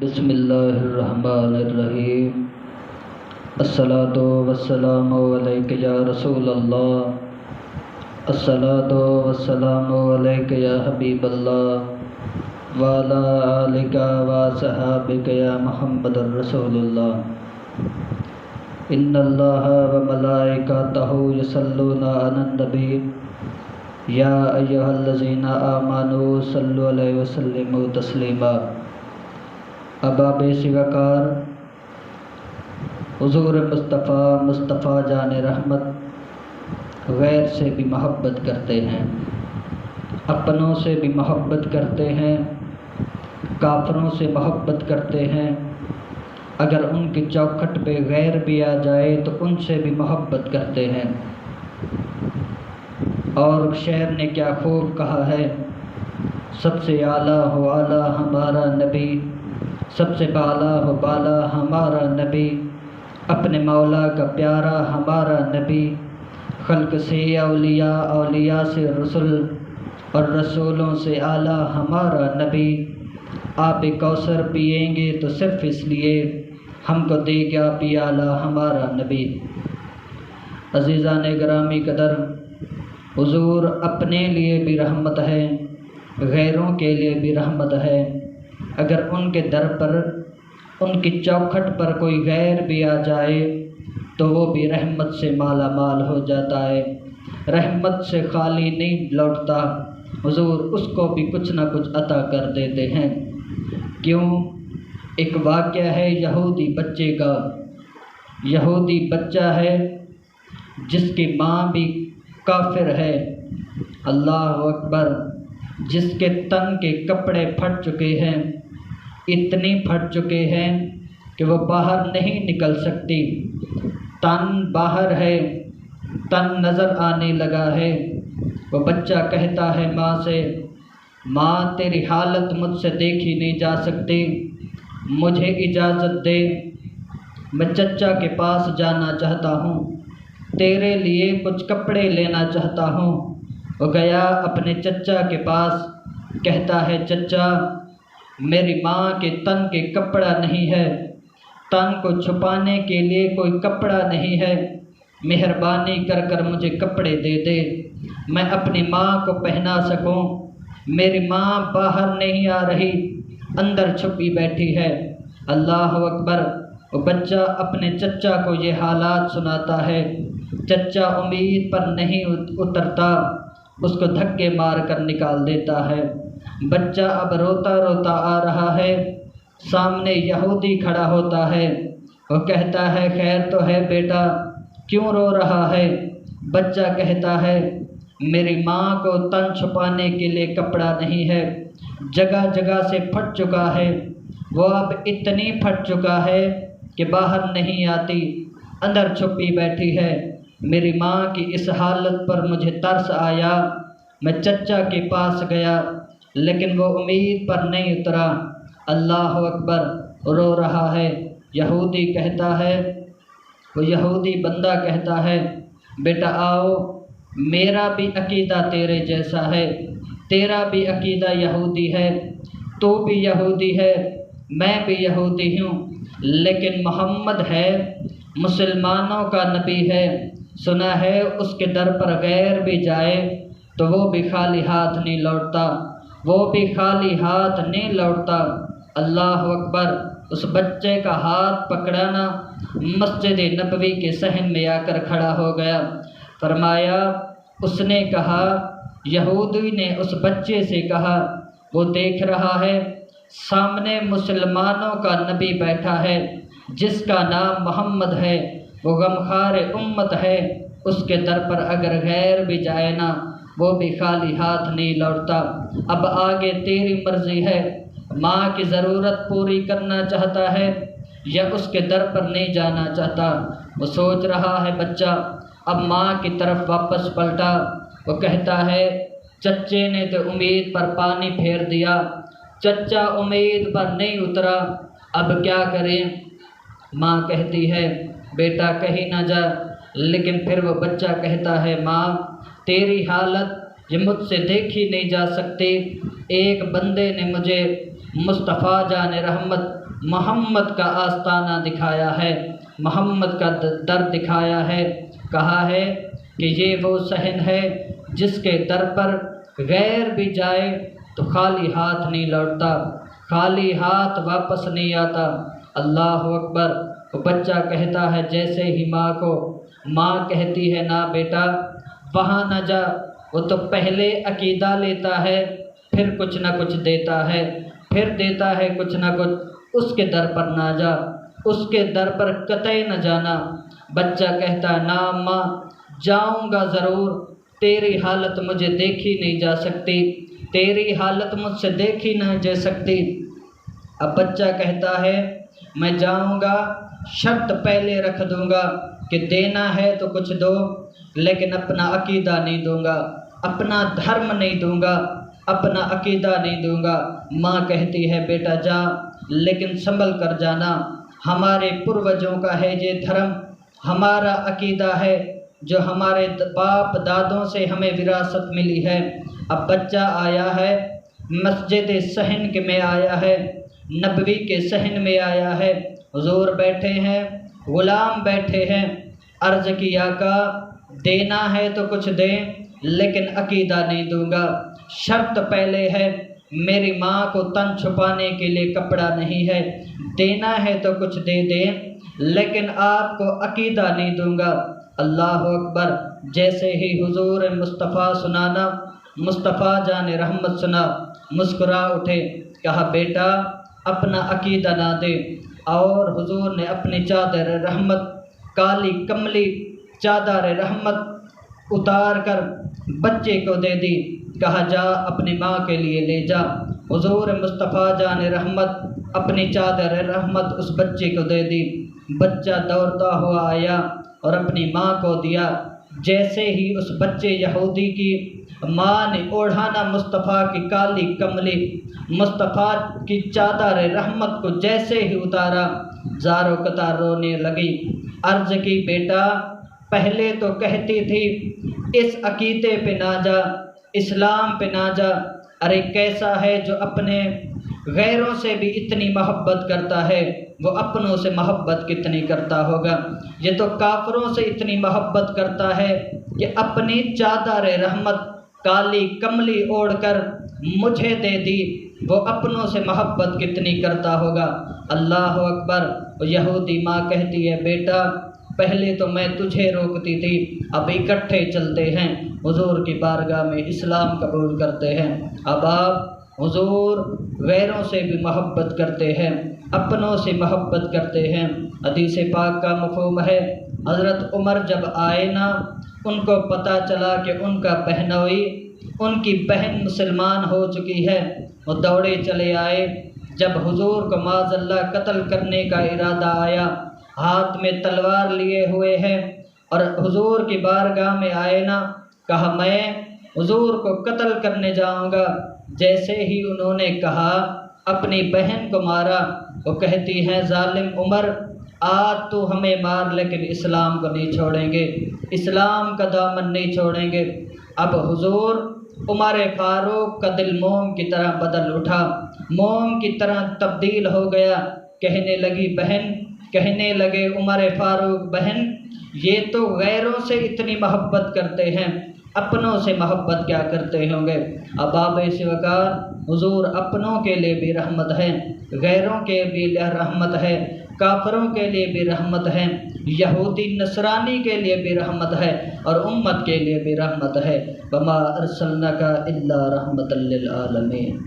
بسم اللہ الرحمن الرحیم۔ الصلاۃ والسلام علیک یا رسول اللہ، الصلاۃ والسلام علیک یا حبیب اللہ، وعلی آلک وصحابک یا محمد الرسول اللہ۔ ان اللہ وملائکتہ یصلون علی النبی یا ایھا الذین آمنوا صلوا علیہ وسلموا تسلیما۔ اباب وقار حضور مصطفیٰ جان رحمت غیر سے بھی محبت کرتے ہیں، اپنوں سے بھی محبت کرتے ہیں، کافروں سے محبت کرتے ہیں، اگر ان کی چوکھٹ پہ غیر بھی آ جائے تو ان سے بھی محبت کرتے ہیں۔ اور شعر نے کیا خوب کہا ہے، سب سے اعلیٰ ہو اعلیٰ ہمارا نبی، سب سے بالا ہو بالا ہمارا نبی، اپنے مولا کا پیارا ہمارا نبی، خلق سے اولیاء، اولیاء سے رسول، اور رسولوں سے اعلیٰ ہمارا نبی۔ آپ کوثر پئیں گے تو صرف اس لیے ہم کو دے گا پیالہ ہمارا نبی۔ عزیزان گرامی قدر، حضور اپنے لیے بھی رحمت ہے، غیروں کے لیے بھی رحمت ہے۔ اگر ان کے در پر، ان کی چوکھٹ پر کوئی غیر بھی آ جائے تو وہ بھی رحمت سے مالا مال ہو جاتا ہے، رحمت سے خالی نہیں لوٹتا، حضور اس کو بھی کچھ نہ کچھ عطا کر دیتے ہیں۔ کیوں؟ ایک واقعہ ہے یہودی بچے کا، یہودی بچہ ہے جس کی ماں بھی کافر ہے، اللہ اکبر، جس کے تن کے کپڑے پھٹ چکے ہیں، اتنی پھٹ چکے ہیں کہ وہ باہر نہیں نکل سکتی، تن باہر ہے، تن نظر آنے لگا ہے۔ وہ بچہ کہتا ہے ماں سے، ماں تیری حالت مجھ سے دیکھی نہیں جا سکتی، مجھے اجازت دے، میں چچا کے پاس جانا چاہتا ہوں، تیرے لیے کچھ کپڑے لینا چاہتا ہوں۔ وہ گیا اپنے چچا کے پاس، کہتا ہے چچا میری ماں کے تن کے کپڑا نہیں ہے، تن کو چھپانے کے لیے کوئی کپڑا نہیں ہے، مہربانی کر کر مجھے کپڑے دے دے، میں اپنی ماں کو پہنا سکوں، میری ماں باہر نہیں آ رہی، اندر چھپی بیٹھی ہے۔ اللہ اکبر، وہ بچہ اپنے چچا کو یہ حالات سناتا ہے، چچا امید پر نہیں اترتا، اس کو دھکے مار کر نکال دیتا ہے۔ بچہ اب روتا روتا آ رہا ہے، سامنے یہودی کھڑا ہوتا ہے، وہ کہتا ہے خیر تو ہے بیٹا، کیوں رو رہا ہے؟ بچہ کہتا ہے میری ماں کو تن چھپانے کے لیے کپڑا نہیں ہے، جگہ جگہ سے پھٹ چکا ہے، وہ اب اتنی پھٹ چکا ہے کہ باہر نہیں آتی، اندر چھپی بیٹھی ہے، میری ماں کی اس حالت پر مجھے ترس آیا، میں چچا کے پاس گیا لیکن وہ امید پر نہیں اترا۔ اللہ اکبر، رو رہا ہے۔ یہودی کہتا ہے، وہ یہودی بندہ کہتا ہے بیٹا آؤ، میرا بھی عقیدہ تیرے جیسا ہے، تیرا بھی عقیدہ یہودی ہے، تو بھی یہودی ہے، میں بھی یہودی ہوں، لیکن محمد ہے، مسلمانوں کا نبی ہے، سنا ہے اس کے در پر غیر بھی جائے تو وہ بھی خالی ہاتھ نہیں لوٹتا، وہ بھی خالی ہاتھ نہیں لوٹتا۔ اللہ اکبر، اس بچے کا ہاتھ پکڑانا مسجد نبوی کے صحن میں آ کر کھڑا ہو گیا، فرمایا، اس نے کہا، یہودی نے اس بچے سے کہا، وہ دیکھ رہا ہے سامنے مسلمانوں کا نبی بیٹھا ہے جس کا نام محمد ہے، وہ غمخوار امت ہے، اس کے در پر اگر غیر بھی جائے نا وہ بھی خالی ہاتھ نہیں لوٹتا، اب آگے تیری مرضی ہے، ماں کی ضرورت پوری کرنا چاہتا ہے یا اس کے در پر نہیں جانا چاہتا؟ وہ سوچ رہا ہے بچہ، اب ماں کی طرف واپس پلٹا، وہ کہتا ہے چچے نے تو امید پر پانی پھیر دیا، چچا امید پر نہیں اترا، اب کیا کریں؟ ماں کہتی ہے بیٹا کہیں نہ جا، لیکن پھر وہ بچہ کہتا ہے ماں تیری حالت یہ مجھ سے دیکھی نہیں جا سکتی، ایک بندے نے مجھے مصطفیٰ جان رحمت محمد کا آستانہ دکھایا ہے، محمد کا در دکھایا ہے، کہا ہے کہ یہ وہ صحن ہے جس کے در پر غیر بھی جائے تو خالی ہاتھ نہیں لوٹتا، خالی ہاتھ واپس نہیں آتا۔ اللہ اکبر۔ وہ بچہ کہتا ہے جیسے ہی ماں کو، ماں کہتی ہے نا بیٹا وہاں نہ جا، وہ تو پہلے عقیدہ لیتا ہے پھر کچھ نہ کچھ دیتا ہے، پھر دیتا ہے کچھ نہ کچھ، اس کے در پر نہ جا، اس کے در پر قطعی نہ جانا۔ بچہ کہتا ہے نا ماں جاؤں گا ضرور، تیری حالت مجھے دیکھی نہیں جا سکتی، تیری حالت مجھ سے دیکھی نہیں جا سکتی۔ اب بچہ کہتا ہے میں جاؤں گا، شرط پہلے رکھ دوں گا کہ دینا ہے تو کچھ دو، لیکن اپنا عقیدہ نہیں دوں گا، اپنا دھرم نہیں دوں گا، اپنا عقیدہ نہیں دوں گا۔ ماں کہتی ہے بیٹا جا، لیکن سنبھل کر جانا، ہمارے پروجوں کا ہے یہ دھرم، ہمارا عقیدہ ہے جو ہمارے باپ دادوں سے ہمیں وراثت ملی ہے۔ اب بچہ آیا ہے مسجد صحن میں آیا ہے، نبوی کے صحن میں آیا ہے، حضور بیٹھے ہیں، غلام بیٹھے ہیں، عرض کی آقا دینا ہے تو کچھ دیں لیکن عقیدہ نہیں دوں گا، شرط پہلے ہے میری ماں کو تن چھپانے کے لیے کپڑا نہیں ہے، دینا ہے تو کچھ دے دیں لیکن آپ کو عقیدہ نہیں دوں گا۔ اللہ اکبر۔ جیسے ہی حضور مصطفیٰ سنانا، مصطفیٰ جان رحمت سنا، مسکرا اٹھے، کہا بیٹا اپنا عقیدہ نہ دے، اور حضور نے اپنی چادر رحمت، کالی کملی چادر رحمت اتار کر بچے کو دے دی، کہا جا اپنی ماں کے لیے لے جا۔ حضور مصطفیٰ جان رحمت اپنی چادر رحمت اس بچے کو دے دی، بچہ دوڑتا ہوا آیا اور اپنی ماں کو دیا۔ جیسے ہی اس بچے یہودی کی ماں نے اوڑھانا مصطفیٰ کی کالی کملی، مصطفیٰ کی چادر رحمت کو جیسے ہی اتارا، زاروں قطار رونے لگی، عرض کی بیٹا پہلے تو کہتی تھی اس عقیدے پہ نہ جا، اسلام پہ نہ جا، ارے کیسا ہے جو اپنے غیروں سے بھی اتنی محبت کرتا ہے، وہ اپنوں سے محبت کتنی کرتا ہوگا۔ یہ تو کافروں سے اتنی محبت کرتا ہے کہ اپنی چادر رحمت کالی کملی اوڑھ کر مجھے دے دی، وہ اپنوں سے محبت کتنی کرتا ہوگا۔ اللہ اکبر۔ یہودی ماں کہتی ہے بیٹا پہلے تو میں تجھے روکتی تھی، اب اکٹھے چلتے ہیں، حضور کی بارگاہ میں اسلام قبول کرتے ہیں۔ اب آپ حضور غیروں سے بھی محبت کرتے ہیں، اپنوں سے محبت کرتے ہیں۔ حدیث پاک کا مفہوم ہے حضرت عمر جب آئے نا، ان کو پتہ چلا کہ ان کا بہنوئی، ان کی بہن مسلمان ہو چکی ہے، وہ دوڑے چلے آئے۔ جب حضور کو معاذ اللہ قتل کرنے کا ارادہ آیا، ہاتھ میں تلوار لیے ہوئے ہیں اور حضور کی بارگاہ میں آئے نا، کہا میں حضور کو قتل کرنے جاؤں گا۔ جیسے ہی انہوں نے کہا اپنی بہن کو مارا، وہ کہتی ہیں ظالم عمر آج تو ہمیں مار لیکن اسلام کو نہیں چھوڑیں گے، اسلام کا دامن نہیں چھوڑیں گے۔ اب حضور عمر فاروق کا دل موم کی طرح بدل اٹھا، موم کی طرح تبدیل ہو گیا۔ کہنے لگی بہن، کہنے لگے عمر فاروق بہن یہ تو غیروں سے اتنی محبت کرتے ہیں، اپنوں سے محبت کیا کرتے ہوں گے۔ اب باب وقار حضور اپنوں کے لیے بھی رحمت ہے، غیروں کے بھی رحمت ہے، کافروں کے لیے بھی رحمت ہے، یہودی نصرانی کے لیے بھی رحمت ہے، اور امت کے لیے بھی رحمت ہے۔ وما ارسلناک الا رحمۃ للعالمین۔